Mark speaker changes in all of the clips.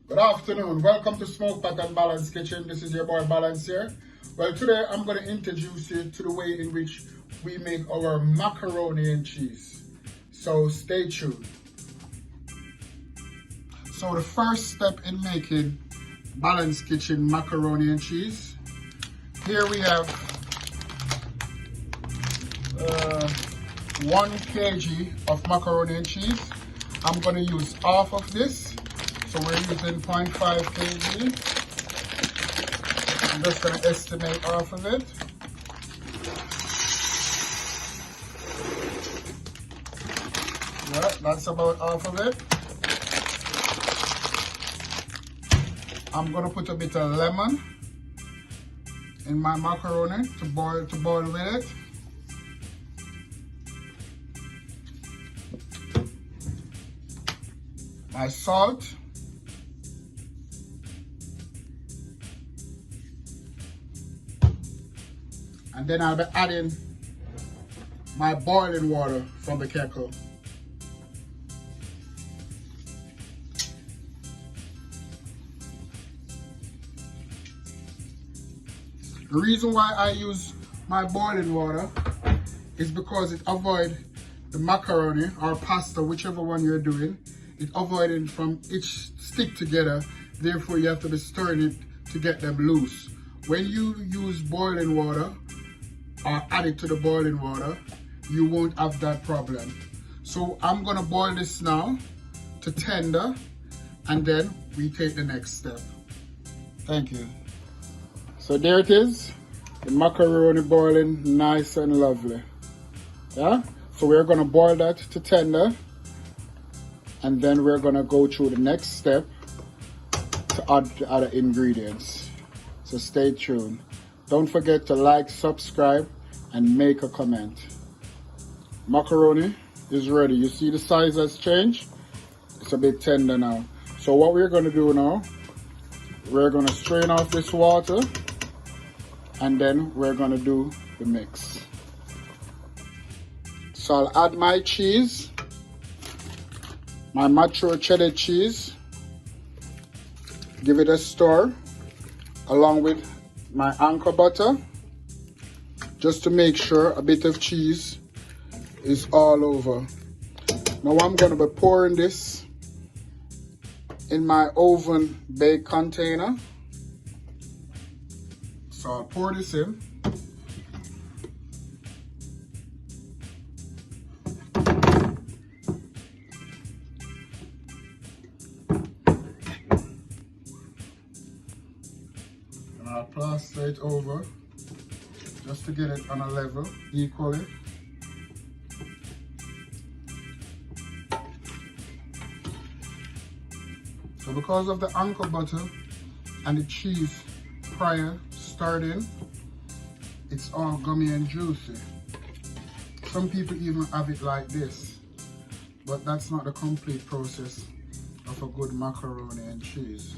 Speaker 1: Good afternoon. Welcome to Smoke Pot and Balance Kitchen. This is your boy Balance here. Well, today I'm going to introduce you to the way in which we make our macaroni and cheese. So stay tuned. So the first step in making Balance Kitchen macaroni and cheese. Here we have 1 kg of macaroni and cheese. I'm going to use half of this. So we're using 0.5 kg. I'm just going to estimate half of it. Yeah, that's about half of it. I'm going to put a bit of lemon in my macaroni to boil with it. My salt. And then I'll be adding my boiling water from the kettle. The reason why I use my boiling water is because it avoids the macaroni or pasta, whichever one you're doing, it avoids from each stick together. Therefore, you have to be stirring it to get them loose. When you use boiling water or add it to the boiling water, you won't have that problem. So I'm gonna boil this now to tender, and then we take the next step. Thank you. So there it is, the macaroni boiling nice and lovely. Yeah, so we're gonna boil that to tender, and then we're gonna go through the next step to add the other ingredients. So stay tuned. Don't forget to like, subscribe, and make a comment. Macaroni is ready. You see the size has changed? It's a bit tender now. So what we're gonna do now, we're gonna strain off this water, and then we're gonna do the mix. So I'll add my cheese, my mature cheddar cheese, give it a stir, along with my anchor butter, just to make sure a bit of cheese is all over. Now I'm going to be pouring this in my oven bake container. So I'll pour this in. And I'll plaster it over just to get it on a level equally. So because of the anchor butter and the cheese prior stirred in, it's all gummy and juicy. Some people even have it like this, but that's not the complete process of a good macaroni and cheese.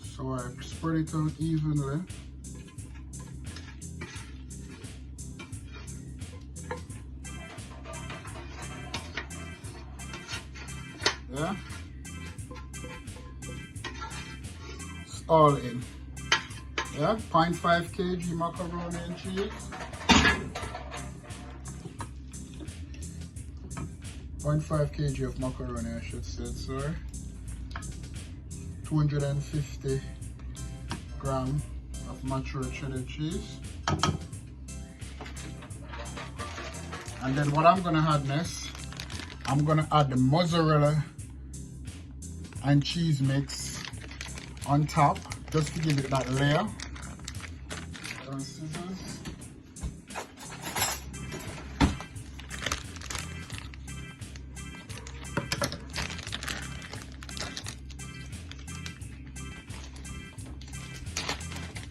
Speaker 1: So I spread it out evenly. Yeah, it's all in. Yeah, 0.5 kg macaroni and cheese. 0.5 kg of macaroni, I should say, sorry. 250 grams of mature cheddar cheese. And then what I'm gonna add next, I'm gonna add the mozzarella and cheese mix on top, just to give it that layer. Scissors.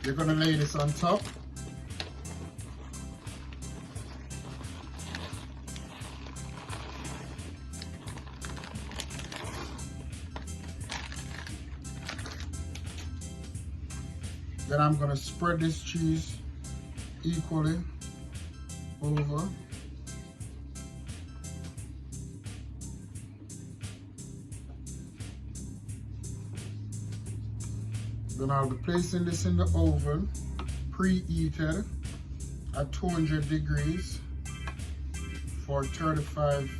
Speaker 1: You're gonna lay this on top. Then I'm gonna spread this cheese equally over. Then I'll be placing this in the oven, preheated at 200 degrees for 35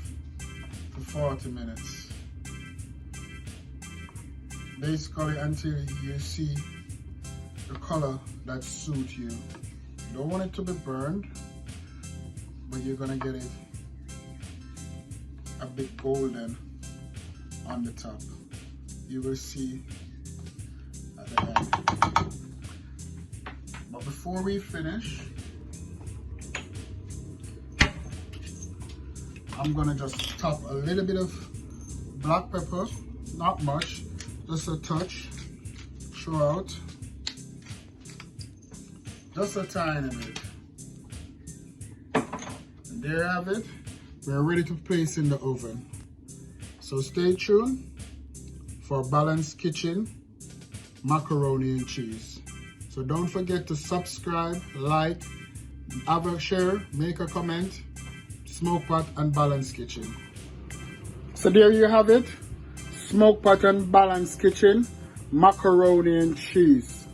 Speaker 1: to 40 minutes. Basically until you see the color that suits you. You don't want it to be burned, but you're gonna get it a bit golden on the top. You will see at the end. But before we finish, I'm gonna just top a little bit of black pepper, not much, just a touch throughout, just a tiny bit. And there you have it. We're ready to place in the oven. So stay tuned for Balanced Kitchen macaroni and cheese. So don't forget to subscribe, like, have a share, make a comment. Smokepot and Balanced Kitchen. So there you have it. Smokepot and Balanced Kitchen macaroni and cheese.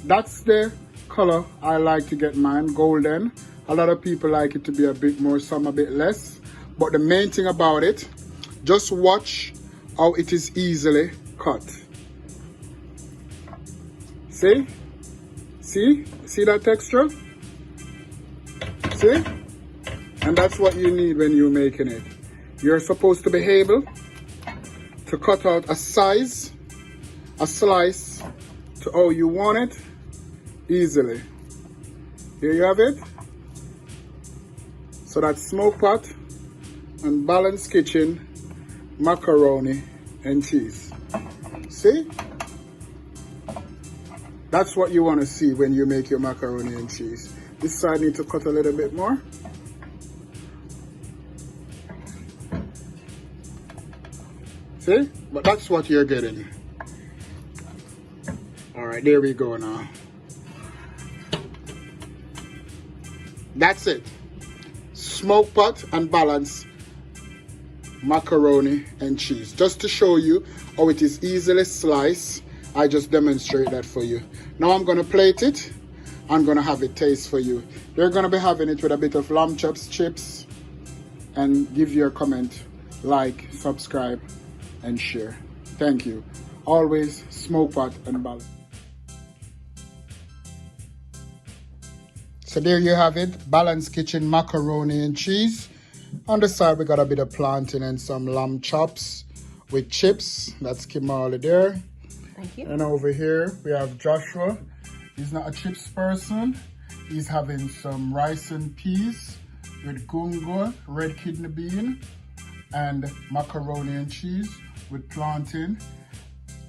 Speaker 1: That's the color I like to get mine, golden. A lot of people like it to be a bit more, some a bit less. But the main thing about it, just watch how it is easily cut. See? See that texture? See? And that's what you need when you're making it. You're supposed to be able to cut out a slice to how you want it easily. Here you have it. So that's Smokepot and Balanced Kitchen macaroni and cheese. See? That's what you want to see when you make your macaroni and cheese. This side needs to cut a little bit more. See? But that's what you're getting. Alright, there we go now. That's it. Smokepot and Balance macaroni and cheese. Just to show you how it is easily sliced, I just demonstrate that for you. Now I'm going to plate it. I'm going to have it taste for you. You're going to be having it with a bit of lamb chops, chips, and give your comment, like, subscribe, and share. Thank you. Always Smokepot and Balance. So there you have it, Balanced Kitchen macaroni and cheese. On the side we got a bit of plantain and some lamb chops with chips. That's Kimali there.
Speaker 2: Thank you.
Speaker 1: And over here we have Joshua. He's not a chips person. He's having some rice and peas with gungo, red kidney bean, and macaroni and cheese with plantain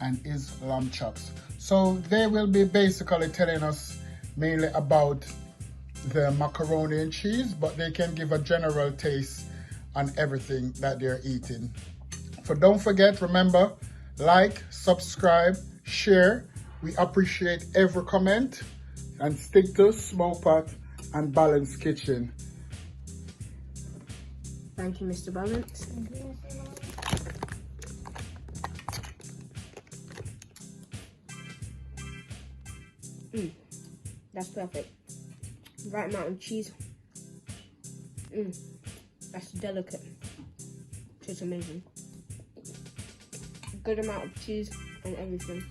Speaker 1: and his lamb chops. So they will be basically telling us mainly about the macaroni and cheese, but they can give a general taste on everything that they're eating. So don't forget, remember, like, subscribe, share. We appreciate every comment, and stick to Smokepot and Balanced Kitchen.
Speaker 2: Thank you, Mr. Balance. That's perfect. Right amount of cheese. That's delicate. It's amazing. Good amount of cheese and everything.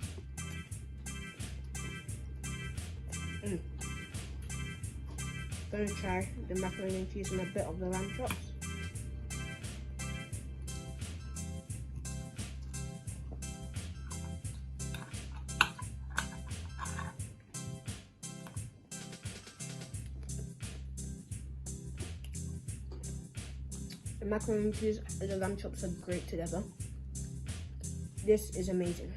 Speaker 2: Gonna try the macaroni and cheese and a bit of the lamb chops. The macaroni and cheese and the lamb chops are great together. This is amazing.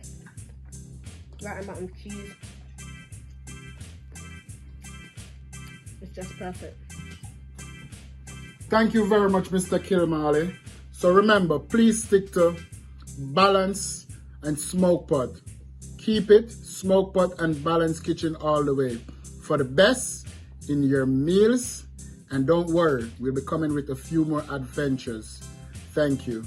Speaker 2: Right amount of cheese. It's just perfect.
Speaker 1: Thank you very much, Mr. Kilmali. So remember, please stick to Balance and Smokepot. Keep it Smokepot and Balanced Kitchen all the way for the best in your meals. And don't worry, we'll be coming with a few more adventures. Thank you.